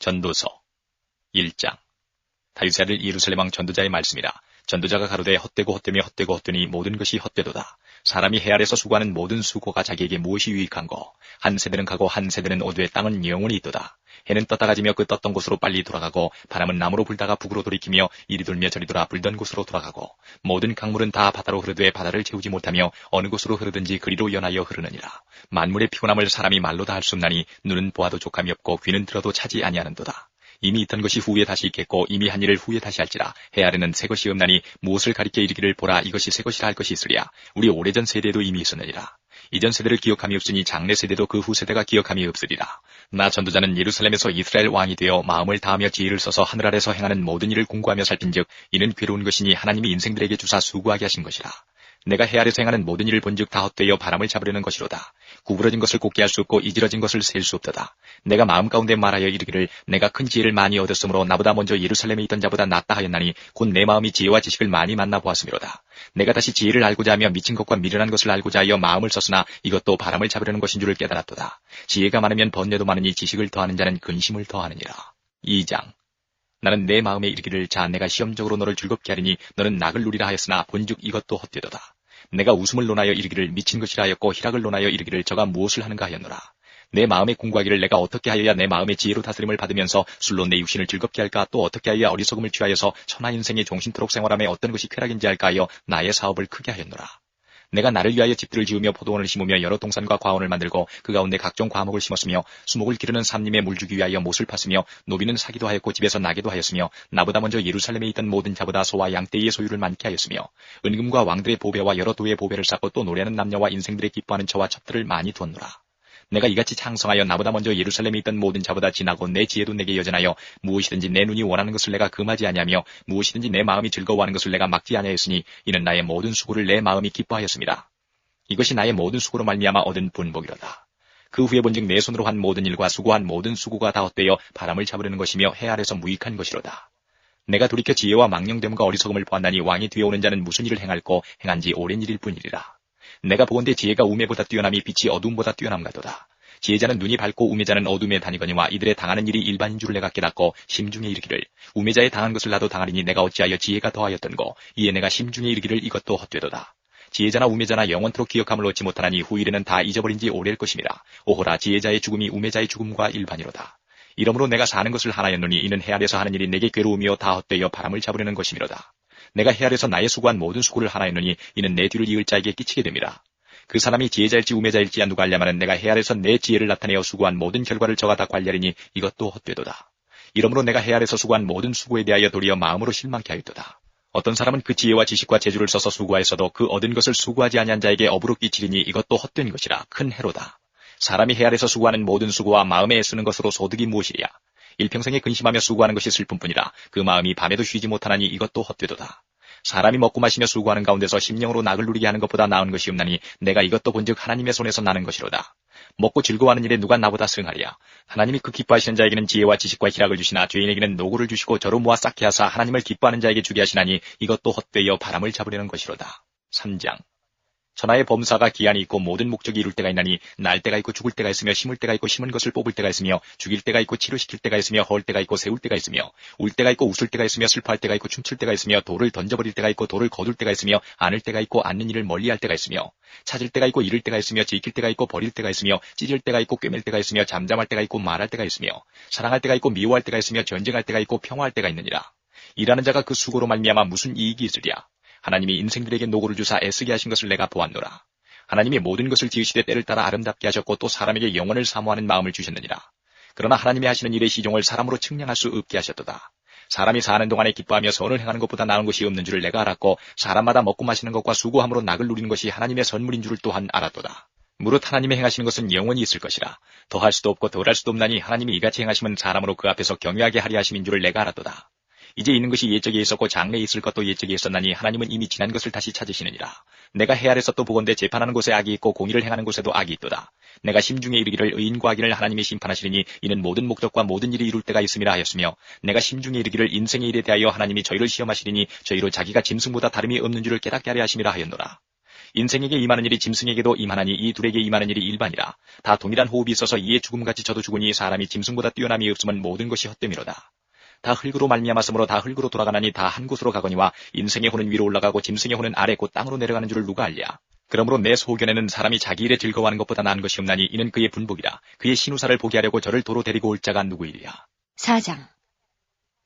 전도서 1장. 다윗의 아들 예루살렘 왕 전도자의 말씀이라. 전도자가 가로되 헛되고 헛되며 헛되고 헛되니 모든 것이 헛되도다. 사람이 해 아래서 수고하는 모든 수고가 자기에게 무엇이 유익한고. 한 세대는 가고 한 세대는 오되 땅은 영원히 있도다. 해는 떴다 가지며 그 떴던 곳으로 빨리 돌아가고, 바람은 남으로 불다가 북으로 돌이키며 이리 돌며 저리 돌아 불던 곳으로 돌아가고, 모든 강물은 다 바다로 흐르되 바다를 채우지 못하며 어느 곳으로 흐르든지 그리로 연하여 흐르느니라. 만물의 피곤함을 사람이 말로 다 할 수 없나니 눈은 보아도 족함이 없고 귀는 들어도 차지 아니하는도다. 이미 있던 것이 후에 다시 있겠고 이미 한 일을 후에 다시 할지라. 해 아래는 새 것이 없나니 무엇을 가리켜 이르기를 보라 이것이 새 것이라 할 것이 있으랴. 우리 오래전 세대에도 이미 있었느니라. 이전 세대를 기억함이 없으니 장래 세대도 그 후 세대가 기억함이 없으리라. 나 전도자는 예루살렘에서 이스라엘 왕이 되어 마음을 다하며 지혜를 써서 하늘 아래서 행하는 모든 일을 공고하며 살핀즉 이는 괴로운 것이니 하나님이 인생들에게 주사 수고하게 하신 것이라. 내가 해 아래서 행하는 모든 일을 본즉 다 헛되어 바람을 잡으려는 것이로다. 구부러진 것을 곱게 할 수 없고 이지러진 것을 셀 수 없도다. 내가 마음 가운데 말하여 이르기를 내가 큰 지혜를 많이 얻었으므로 나보다 먼저 예루살렘에 있던 자보다 낫다 하였나니 곧 내 마음이 지혜와 지식을 많이 만나 보았음이로다. 내가 다시 지혜를 알고자 하며 미친 것과 미련한 것을 알고자 하여 마음을 썼으나 이것도 바람을 잡으려는 것인 줄을 깨달았도다. 지혜가 많으면 번뇌도 많으니 지식을 더하는 자는 근심을 더하느니라. 2장. 나는 내 마음에 이르기를 자 내가 시험적으로 너를 즐겁게 하리니 너는 낙을 누리라 하였으나 본즉 이것도 헛되도다. 내가 웃음을 논하여 이르기를 미친 것이라 하였고 희락을 논하여 이르기를 저가 무엇을 하는가 하였노라. 내 마음에 공고하기를 내가 어떻게 하여야 내 마음의 지혜로 다스림을 받으면서 술로 내 육신을 즐겁게 할까 또 어떻게 하여야 어리석음을 취하여서 천하 인생의 종신토록 생활함에 어떤 것이 쾌락인지 할까 하여 나의 사업을 크게 하였노라. 내가 나를 위하여 집들을 지으며 포도원을 심으며 여러 동산과 과원을 만들고 그 가운데 각종 과목을 심었으며 수목을 기르는 삼림에 물 주기 위하여 못을 팠으며 노비는 사기도 하였고 집에서 나게도 하였으며 나보다 먼저 예루살렘에 있던 모든 자보다 소와 양떼의 소유를 많게 하였으며 은금과 왕들의 보배와 여러 도의 보배를 쌓고 또 노래하는 남녀와 인생들의 기뻐하는 처와 첩들을 많이 두었노라. 내가 이같이 창성하여 나보다 먼저 예루살렘에 있던 모든 자보다 지나고 내 지혜도 내게 여전하여 무엇이든지 내 눈이 원하는 것을 내가 금하지 아니하며 무엇이든지 내 마음이 즐거워하는 것을 내가 막지 아니하였으니 이는 나의 모든 수고를 내 마음이 기뻐하였습니다. 이것이 나의 모든 수고로 말미암아 얻은 분복이로다. 그 후에 본즉 내 손으로 한 모든 일과 수고한 모든 수고가 다 헛되어 바람을 잡으려는 것이며 해 아래서 무익한 것이로다. 내가 돌이켜 지혜와 망령됨과 어리석음을 보았나니 왕이 뒤에 오는 자는 무슨 일을 행할꼬 행한 지 오랜 일일 뿐이리라. 내가 보건대 지혜가 우매보다 뛰어남이 빛이 어두움보다 뛰어남가도다. 지혜자는 눈이 밝고 우매자는 어둠에 다니거니와 이들의 당하는 일이 일반인 줄을 내가 깨닫고 심중에 이르기를 우매자의 당한 것을 나도 당하리니 내가 어찌하여 지혜가 더하였던고. 이에 내가 심중에 이르기를 이것도 헛되도다. 지혜자나 우매자나 영원토록 기억함을 얻지 못하나니 후일에는 다 잊어버린 지 오래일 것임이라. 오호라 지혜자의 죽음이 우매자의 죽음과 일반이로다. 이러므로 내가 사는 것을 하나였노니 이는 해 아래서 하는 일이 내게 괴로우며 다 헛되어 바람을 잡으려는 것임이로다. 내가 해 아래서 나의 수고한 모든 수고를 하나였노니 이는 내 뒤를 이을 자에게 끼치게 됨이라. 그 사람이 지혜자일지 우매자일지야 누가 알려마는 내가 해 아래서 내 지혜를 나타내어 수고한 모든 결과를 저가 다 관리하리니 이것도 헛되도다. 이러므로 내가 해 아래서 수고한 모든 수고에 대하여 도리어 마음으로 실망케 하였도다. 어떤 사람은 그 지혜와 지식과 재주를 써서 수고하였어도 그 얻은 것을 수고하지 아니한 자에게 업으로 끼치리니 이것도 헛된 것이라. 큰 해로다. 사람이 해 아래서 수고하는 모든 수고와 마음에 애쓰는 것으로 소득이 무엇이랴. 일평생에 근심하며 수고하는 것이 슬픔뿐이라. 그 마음이 밤에도 쉬지 못하나니 이것도 헛되도다. 사람이 먹고 마시며 수고하는 가운데서 심령으로 낙을 누리게 하는 것보다 나은 것이 없나니 내가 이것도 본즉 하나님의 손에서 나는 것이로다. 먹고 즐거워하는 일에 누가 나보다 승하리야. 하나님이 그 기뻐하시는 자에게는 지혜와 지식과 희락을 주시나 죄인에게는 노고를 주시고 저로 모아 쌓게 하사 하나님을 기뻐하는 자에게 주게 하시나니 이것도 헛되어 바람을 잡으려는 것이로다. 3장. 천하의 범사가 기한이 있고 모든 목적이 이룰 때가 있나니 날 때가 있고 죽을 때가 있으며 심을 때가 있고 심은 것을 뽑을 때가 있으며 죽일 때가 있고 치료시킬 때가 있으며 헐 때가 있고 세울 때가 있으며 울 때가 있고 웃을 때가 있으며 슬퍼할 때가 있고 춤출 때가 있으며 돌을 던져버릴 때가 있고 돌을 거둘 때가 있으며 안을 때가 있고 안는 일을 멀리할 때가 있으며 찾을 때가 있고 잃을 때가 있으며 지킬 때가 있고 버릴 때가 있으며 찢을 때가 있고 꿰맬 때가 있으며 잠잠할 때가 있고 말할 때가 있으며 사랑할 때가 있고 미워할 때가 있으며 전쟁할 때가 있고 평화할 때가 있느니라. 일하는 자가 그 수고로 말미암아 무슨 이익이 있으랴. 하나님이 인생들에게 노고를 주사 애쓰게 하신 것을 내가 보았노라. 하나님이 모든 것을 지으시되 때를 따라 아름답게 하셨고 또 사람에게 영원을 사모하는 마음을 주셨느니라. 그러나 하나님이 하시는 일의 시종을 사람으로 측량할 수 없게 하셨도다. 사람이 사는 동안에 기뻐하며 선을 행하는 것보다 나은 것이 없는 줄을 내가 알았고 사람마다 먹고 마시는 것과 수고함으로 낙을 누리는 것이 하나님의 선물인 줄을 또한 알았도다. 무릇 하나님이 행하시는 것은 영원히 있을 것이라. 더할 수도 없고 덜할 수도 없나니 하나님이 이같이 행하시면 사람으로 그 앞에서 경외하게 하리 하심인 줄을 내가 알았도다. 이제 있는 것이 옛적에 있었고 장래에 있을 것도 옛적에 있었나니 하나님은 이미 지난 것을 다시 찾으시느니라. 내가 해 아래서 또 보건대 재판하는 곳에 악이 있고 공의를 행하는 곳에도 악이 있도다. 내가 심중에 이르기를 의인과 악인을 하나님이 심판하시리니 이는 모든 목적과 모든 일이 이룰 때가 있음이라 하였으며 내가 심중에 이르기를 인생의 일에 대하여 하나님이 저희를 시험하시리니 저희로 자기가 짐승보다 다름이 없는 줄을 깨닫게 하려 하심이라 하였노라. 인생에게 임하는 일이 짐승에게도 임하나니 이 둘에게 임하는 일이 일반이라. 다 동일한 호흡이 있어서 이에 죽음같이 저도 죽으니 사람이 짐승보다 뛰어남이 없으면 모든 것이 헛됨이로다. 다 흙으로 말미암았으므로 다 흙으로 돌아가나니 다 한 곳으로 가거니와 인생의 혼은 위로 올라가고 짐승의 혼은 아래 곧 땅으로 내려가는 줄을 누가 알랴. 그러므로 내 소견에는 사람이 자기 일에 즐거워하는 것보다 나은 것이 없나니 이는 그의 분복이라. 그의 신우사를 보게 하려고 저를 도로 데리고 올 자가 누구이랴. 4장.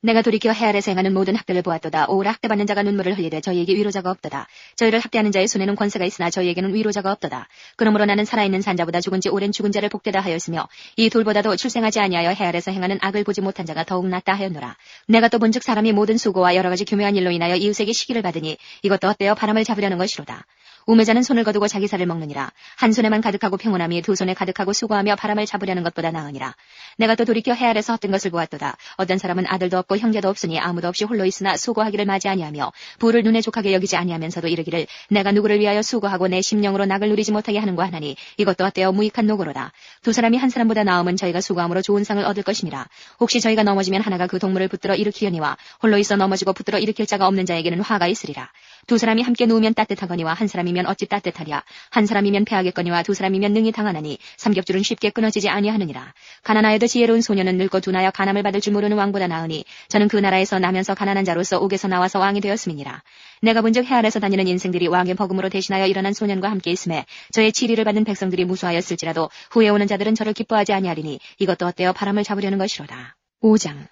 내가 돌이켜 해 아래서 행하는 모든 학대를 보았도다. 오라 학대받는 자가 눈물을 흘리되 저희에게 위로자가 없도다. 저희를 학대하는 자의 손에는 권세가 있으나 저희에게는 위로자가 없도다. 그러므로 나는 살아있는 산자보다 죽은 지 오랜 죽은 자를 복되다 하였으며 이 돌보다도 출생하지 아니하여 해 아래서 행하는 악을 보지 못한 자가 더욱 낫다 하였노라. 내가 또 본즉 사람이 모든 수고와 여러 가지 교묘한 일로 인하여 이웃에게 시기를 받으니 이것도 헛되어 바람을 잡으려는 것이로다. 우매자는 손을 거두고 자기 살을 먹느니라. 한 손에만 가득하고 평온함이 두 손에 가득하고 수고하며 바람을 잡으려는 것보다 나으니라. 내가 또 돌이켜 해 아래서 헛된 것을 보았도다. 어떤 사람은 아들도 없고 형제도 없으니 아무도 없이 홀로 있으나 수고하기를 맞이 아니하며 부를 눈에 족하게 여기지 아니하면서도 이르기를 내가 누구를 위하여 수고하고 내 심령으로 낙을 누리지 못하게 하는가 하나니 이것도 헛되어 무익한 노고로다. 두 사람이 한 사람보다 나음은 저희가 수고함으로 좋은 상을 얻을 것이니라. 혹시 저희가 넘어지면 하나가 그 동물을 붙들어 일으키려니와 홀로 있어 넘어지고 붙들어 일으킬 자가 없는 자에게는 화가 있으리라. 두 사람이 함께 누우면 따뜻하거니와 한 사람이면 어찌 따뜻하랴. 한 사람이면 패하겠거니와 두 사람이면 능히 당하나니 삼겹줄은 쉽게 끊어지지 아니하느니라. 가난하여도 지혜로운 소년은 늙고 둔하여 간암을 받을 줄 모르는 왕보다 나으니 저는 그 나라에서 나면서 가난한 자로서 옥에서 나와서 왕이 되었음이니라. 내가 본즉 해 아래서 다니는 인생들이 왕의 버금으로 대신하여 일어난 소년과 함께 있음에 저의 치리를 받은 백성들이 무수하였을지라도 후에 오는 자들은 저를 기뻐하지 아니하리니 이것도 헛되어 바람을 잡으려는 것이로다. 5장.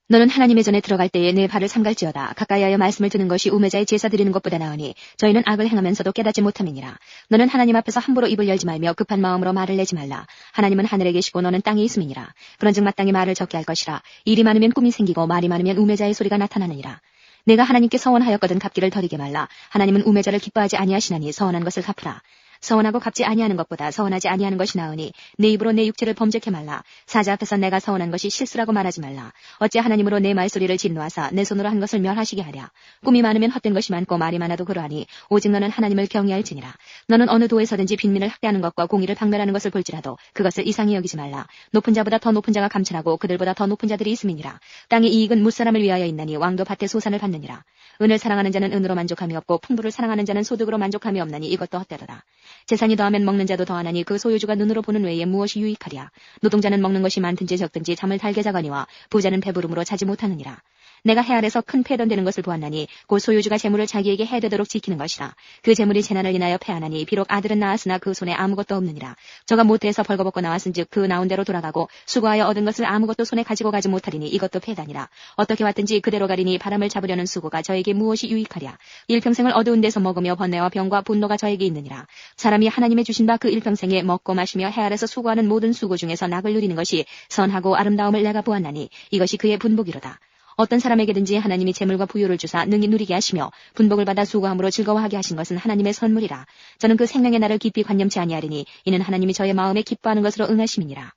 너는 하나님의 전에 들어갈 때에 내 발을 삼갈지어다. 가까이하여 말씀을 듣는 것이 우매자의 제사 드리는 것보다 나으니 저희는 악을 행하면서도 깨닫지 못함이니라. 너는 하나님 앞에서 함부로 입을 열지 말며 급한 마음으로 말을 내지 말라. 하나님은 하늘에 계시고 너는 땅에 있음이니라. 그런즉 마땅히 말을 적게 할 것이라. 일이 많으면 꿈이 생기고 말이 많으면 우매자의 소리가 나타나느니라. 내가 하나님께 서원하였거든 갚기를 더디게 말라. 하나님은 우매자를 기뻐하지 아니하시나니 서원한 것을 갚으라. 서원하고 갚지 아니하는 것보다 서원하지 아니하는 것이 나으니 내 입으로 내 육체를 범죄케 말라. 사자 앞에서 내가 서원한 것이 실수라고 말하지 말라. 어찌 하나님으로 내 말소리를 진노하사 내 손으로 한 것을 멸하시게 하랴. 꿈이 많으면 헛된 것이 많고 말이 많아도 그러하니 오직 너는 하나님을 경외할지니라. 너는 어느 도에서든지 빈민을 학대하는 것과 공의를 박멸하는 것을 볼지라도 그것을 이상히 여기지 말라. 높은 자보다 더 높은 자가 감찰하고 그들보다 더 높은 자들이 있음이니라. 땅의 이익은 무사람을 위하여 있나니 왕도 밭의 소산을 받느니라. 은을 사랑하는 자는 은으로 만족함이 없고 풍부를 사랑하는 자는 소득으로 만족함이 없나니 이것도 헛되도다. 재산이 더하면 먹는 자도 더하나니 그 소유주가 눈으로 보는 외에 무엇이 유익하랴. 노동자는 먹는 것이 많든지 적든지 잠을 달게 자거니와 부자는 배부름으로 자지 못하느니라. 내가 해 아래서 큰 패던되는 것을 보았나니 곧 소유주가 재물을 자기에게 해되도록 지키는 것이라. 그 재물이 재난을 인하여 패하나니 비록 아들은 낳았으나 그 손에 아무것도 없느니라. 저가 모태에서 벌거벗고 나왔은즉 그 나온 대로 돌아가고 수고하여 얻은 것을 아무것도 손에 가지고 가지 못하리니 이것도 패다니라. 어떻게 왔든지 그대로 가리니 바람을 잡으려는 수고가 저에게 무엇이 유익하랴. 일평생을 어두운 데서 먹으며 번뇌와 병과 분노가 저에게 있느니라. 사람이 하나님의 주신 바 그 일평생에 먹고 마시며 해 아래서 수고하는 모든 수고 중에서 낙을 누리는 것이 선하고 아름다움을 내가 보았나니 이것이 그의 분복이로다. 어떤 사람에게든지 하나님이 재물과 부유를 주사 능히 누리게 하시며 분복을 받아 수고함으로 즐거워하게 하신 것은 하나님의 선물이라. 저는 그 생명의 날을 깊이 관념치 아니하리니 이는 하나님이 저의 마음에 기뻐하는 것으로 응하심이니라.